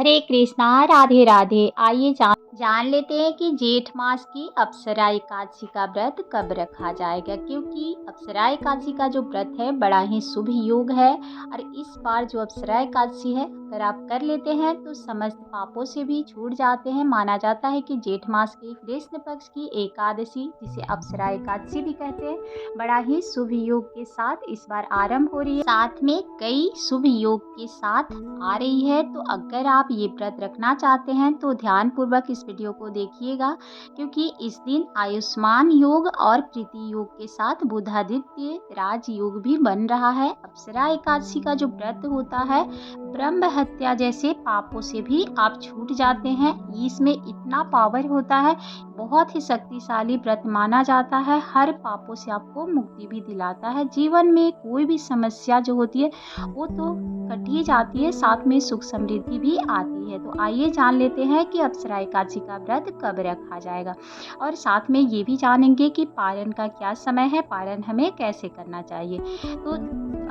हरे कृष्णा, राधे राधे। आइए जान लेते हैं कि जेठ मास की अप्सरा एकादशी का व्रत कब रखा जाएगा, क्योंकि अप्सरा एकादशी का जो व्रत है बड़ा ही शुभ योग है। और इस बार जो अप्सरा एकादशी है अगर आप कर लेते हैं तो समस्त पापों से भी छूट जाते हैं। माना जाता है कि जेठ मास की कृष्ण पक्ष की एकादशी, जिसे अप्सरा एकादशी भी कहते हैं, बड़ा ही शुभ योग के साथ इस बार आरंभ हो रही है। साथ में कई शुभ योग के साथ आ रही है। तो अगर आप ये व्रत रखना चाहते हैं तो ध्यान पूर्वक इस वीडियो को देखिएगा, क्योंकि इस दिन आयुष्मान योग और प्रीति योग के साथ बुधादित्य राज योग भी बन रहा है। अप्सरा एकादशी का जो व्रत होता है, ब्रह्म हत्या जैसे पापों से भी आप छूट जाते हैं। इसमें इतना पावर होता है, बहुत ही शक्तिशाली व्रत माना जाता है। हर पापों से आपको मुक्ति भी दिलाता है। जीवन में कोई भी समस्या जो होती है वो तो कट ही जाती है, साथ में सुख समृद्धि भी आती है। तो आइए जान लेते हैं कि अप्सरा एकादशी का व्रत कब रखा जाएगा, और साथ में ये भी जानेंगे कि पारण का क्या समय है, पारण हमें कैसे करना चाहिए। तो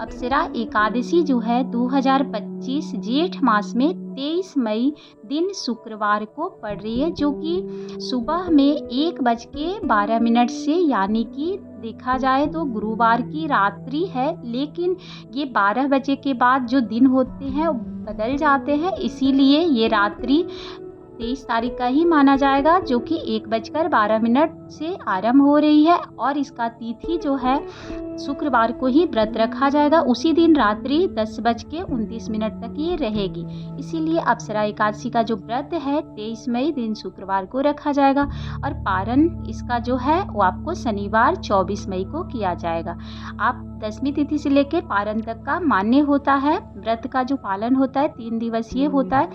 अप्सरा एकादशी जो है 2025 जेठ मास में 23 मई दिन शुक्रवार को पड़ रही है, जो कि सुबह में 1:12 से, यानी कि देखा जाए तो गुरुवार की रात्रि है। लेकिन ये 12 बजे के बाद जो दिन होते हैं वो बदल जाते हैं, इसीलिए ये रात्रि 23 तारीख का ही माना जाएगा, जो कि 1:12 से आरंभ हो रही है। और इसका तिथि जो है शुक्रवार को ही व्रत रखा जाएगा। उसी दिन रात्रि 10:29 तक ये रहेगी। इसीलिए अप्सरा एकादशी का जो व्रत है 23 मई दिन शुक्रवार को रखा जाएगा, और पारण इसका जो है वो आपको शनिवार 24 मई को किया जाएगा। आप दसवीं तिथि से लेकर पारण तक का मान्य होता है। व्रत का जो पालन होता है 3 दिवसीय होता है।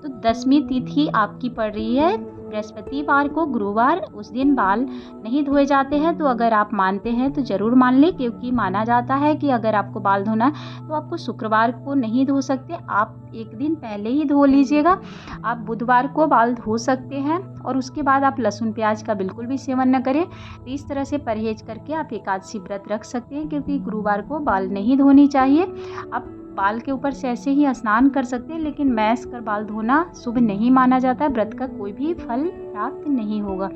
तो दसवीं तिथि आपकी पड़ रही है बृहस्पतिवार को, गुरुवार। उस दिन बाल नहीं धोए जाते हैं। तो अगर आप मानते हैं तो ज़रूर मान लें, क्योंकि माना जाता है कि अगर आपको बाल धोना है तो आपको शुक्रवार को नहीं धो सकते, आप एक दिन पहले ही धो लीजिएगा। आप बुधवार को बाल धो सकते हैं, और उसके बाद आप लहसुन प्याज का बिल्कुल भी सेवन न करें। तो इस तरह से परहेज करके आप एकादशी व्रत रख सकते हैं, क्योंकि गुरुवार को बाल नहीं धोनी चाहिए। आप बाल के ऊपर से ऐसे ही स्नान कर सकते हैं, लेकिन मैस कर बाल धोना शुभ नहीं माना जाता है। व्रत का कोई भी फल प्राप्त नहीं होगा।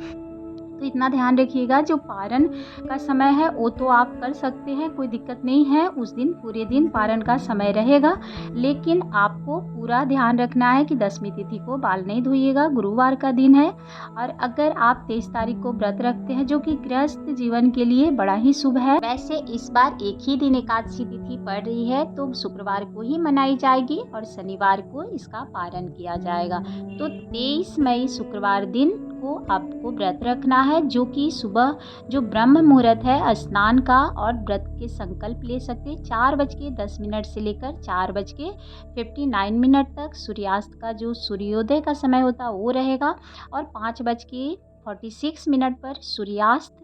तो इतना ध्यान रखिएगा। जो पारण का समय है वो तो आप कर सकते हैं, कोई दिक्कत नहीं है। उस दिन पूरे दिन पारण का समय रहेगा, लेकिन आपको पूरा ध्यान रखना है कि दसवीं तिथि को बाल नहीं धोइएगा, गुरुवार का दिन है। और अगर आप 23 तारीख को व्रत रखते हैं, जो कि गृहस्थ जीवन के लिए बड़ा ही शुभ है। वैसे इस बार एक ही दिन एकादशी तिथि पड़ रही है, तो शुक्रवार को ही मनाई जाएगी और शनिवार को इसका पारण किया जाएगा। तो 23 मई शुक्रवार दिन को आपको व्रत रखना है, जो कि सुबह जो ब्रह्म मुहूर्त है स्नान का, और व्रत के संकल्प ले सकते हैं 4:10 से लेकर 4:59 तक। सूर्यास्त का जो सूर्योदय का समय होता है वो रहेगा, और 5:46 पर सूर्यास्त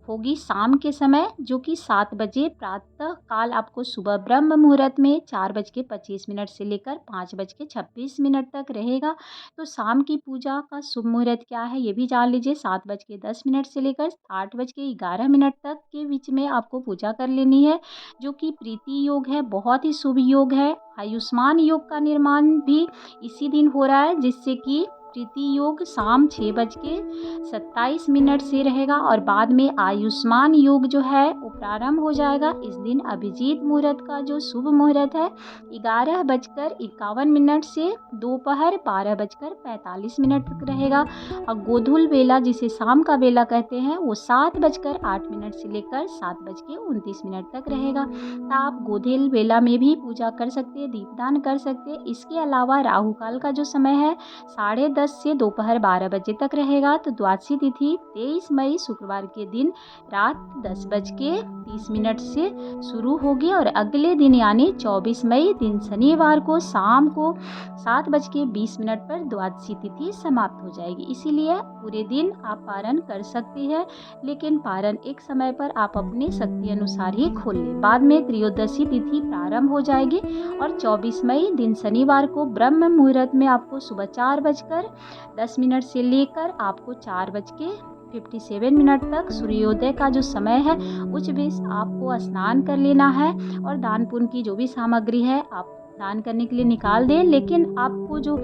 होगी शाम के समय, जो कि 7 बजे प्रातः काल आपको सुबह ब्रह्म मुहूर्त में 4:25 से लेकर 5:26 तक रहेगा। तो शाम की पूजा का शुभ मुहूर्त क्या है ये भी जान लीजिए। 7:10 से लेकर 8:11 तक के बीच में आपको पूजा कर लेनी है, जो कि प्रीति योग है, बहुत ही शुभ योग है। आयुष्मान योग का निर्माण भी इसी दिन हो रहा है, जिससे कि प्रीति योग शाम 6:27 से रहेगा, और बाद में आयुष्मान योग जो है वो प्रारंभ हो जाएगा। इस दिन अभिजीत मुहूर्त का जो शुभ मुहूर्त है 11:51 से दोपहर 12:45 तक रहेगा, और गोधूल बेला जिसे शाम का बेला कहते हैं वो 7:08 से लेकर 7:29 तक रहेगा। तो आप गोधूल बेला में भी पूजा कर सकते हैं, दीपदान कर सकते हैं। इसके अलावा राहु काल का जो समय है 10:30 से दोपहर 12 बजे तक रहेगा। तो द्वादशी तिथि 23 मई शुक्रवार के दिन रात 10:30 से शुरू होगी, और अगले दिन यानी 24 मई दिन शनिवार को शाम को 7:20 पर द्वादशी तिथि समाप्त हो जाएगी। इसीलिए पूरे दिन आप पारण कर सकते हैं, लेकिन पारण एक समय पर आप अपनी शक्ति अनुसार ही खोल लें। बाद में त्रयोदशी तिथि प्रारंभ हो जाएगी, और 24 मई दिन शनिवार को ब्रह्म मुहूर्त में आपको सुबह 4:10 से लेकर आपको 4:57 तक सूर्योदय का जो समय है उस बीच आपको स्नान कर लेना है, और दान पुण्य की जो भी सामग्री है आप दान करने के लिए निकाल दें, लेकिन आपको जो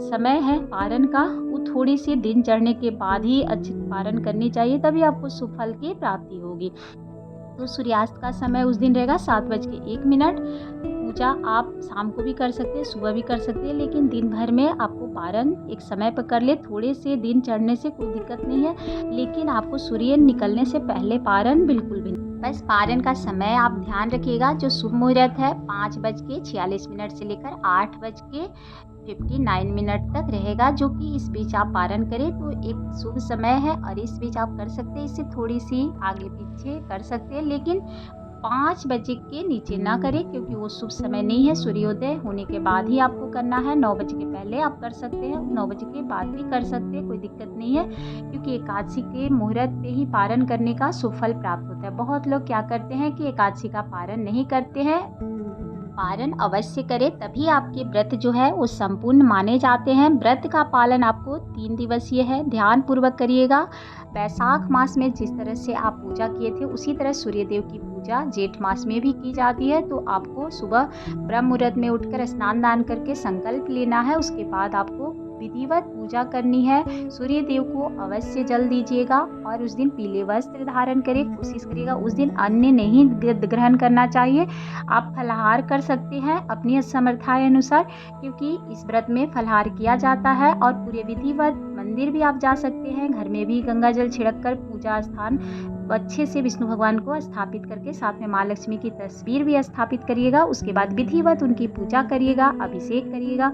समय है पारण का वो थोड़ी सी दिन चढ़ने के बाद ही अच्छे पारण करनी चाहिए, तभी आपको सुफल की प्राप्ति होगी। तो सूर्यास्त का समय उस दिन रहेगा 7:01। पूजा आप शाम को भी कर सकते हैं, सुबह भी कर सकते हैं, लेकिन दिन भर में आपको पारण एक समय पर कर ले। थोड़े से दिन चढ़ने से कोई दिक्कत नहीं है, लेकिन आपको सूर्य निकलने से पहले पारण बिल्कुल भी नहीं। बस पारण का समय आप ध्यान रखिएगा। जो शुभ मुहूर्त है 5:46 से लेकर 8:59 तक रहेगा, जो कि इस बीच आप पारण करें तो एक शुभ समय है और इस बीच आप कर सकते हैं। इससे थोड़ी सी आगे पीछे कर सकते हैं, लेकिन 5 बजे के नीचे ना करें, क्योंकि वो शुभ समय नहीं है। सूर्योदय होने के बाद ही आपको करना है। 9 बजे के पहले आप कर सकते हैं, 9 बजे के बाद भी कर सकते हैं, कोई दिक्कत नहीं है, क्योंकि एकादशी के मुहूर्त पे ही पारण करने का शुभ फल प्राप्त होता है। बहुत लोग क्या करते हैं कि एकादशी का पारण नहीं करते हैं। पारण अवश्य करें, तभी आपके व्रत जो है वो संपूर्ण माने जाते हैं। व्रत का पालन आपको 3 दिवसीय है, ध्यान पूर्वक करिएगा। वैशाख मास में जिस तरह से आप पूजा किए थे उसी तरह सूर्यदेव की पूजा जेठ मास में भी की जाती है। तो आपको सुबह ब्रह्म मुहूर्त में उठकर स्नान दान करके संकल्प लेना है। उसके बाद आपको विधिवत पूजा करनी है। सूर्य देव को अवश्य जल दीजिएगा और उस दिन पीले वस्त्र धारण करें। कोशिश करिएगा उस दिन अन्न नहीं ग्रहण करना चाहिए। आप फलाहार कर सकते हैं अपनी समर्थाएं अनुसार, क्योंकि इस व्रत में फलाहार किया जाता है। और पूरे विधिवत मंदिर भी आप जा सकते हैं, घर में भी गंगा जल छिड़क कर पूजा स्थान अच्छे से विष्णु भगवान को स्थापित करके साथ में माँ लक्ष्मी की तस्वीर भी स्थापित करिएगा। उसके बाद विधिवत उनकी पूजा करिएगा, अभिषेक करिएगा।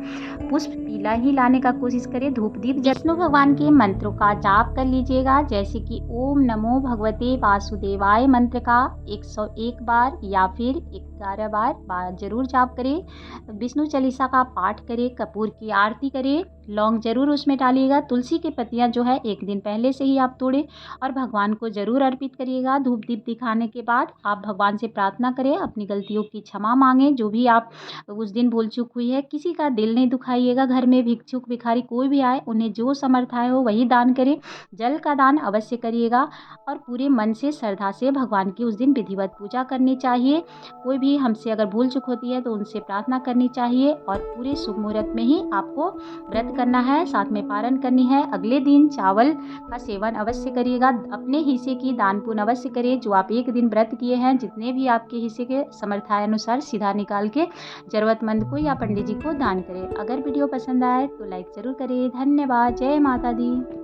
पुष्प पीला ही लाने का कोशिश करें। धूप दीप विष्णु भगवान के मंत्रों का जाप कर लीजिएगा, जैसे कि ओम नमो भगवते वासुदेवाय मंत्र का 101 बार या फिर 11 बार जरूर जाप करें। विष्णु चालीसा का पाठ करें, कपूर की आरती करें, लौंग जरूर उसमें डालिएगा। तुलसी की पत्तियां जो है एक दिन पहले से ही आप तोड़ें और भगवान को जरूर अर्पित करिएगा। धूप दीप दिखाने के बाद आप भगवान से प्रार्थना करें, अपनी गलतियों की क्षमा मांगें, जो भी आप उस दिन भूल चूक हुई है। किसी का दिल नहीं दुखाइएगा। घर में भिक्षुक भिखारी कोई भी आए उन्हें जो समर्थ आए हो वही दान करें। जल का दान अवश्य करिएगा और पूरे मन से श्रद्धा से भगवान की उस दिन विधिवत पूजा करनी चाहिए। कोई भी हमसे अगर भूल चूक होती है तो उनसे प्रार्थना करनी चाहिए और पूरे शुभ मुहूर्त में ही आपको व्रत करना है, साथ में पारण करनी है। अगले दिन चावल का सेवन अवश्य करिएगा। अपने हिस्से की दान पुण्य अवश्य करिए। जो आप एक दिन व्रत किए हैं, जितने भी आपके हिस्से के समर्थाय अनुसार सीधा निकाल के जरूरतमंद को या पंडित जी को दान करें। अगर वीडियो पसंद आए तो लाइक जरूर करें। धन्यवाद। जय माता दी।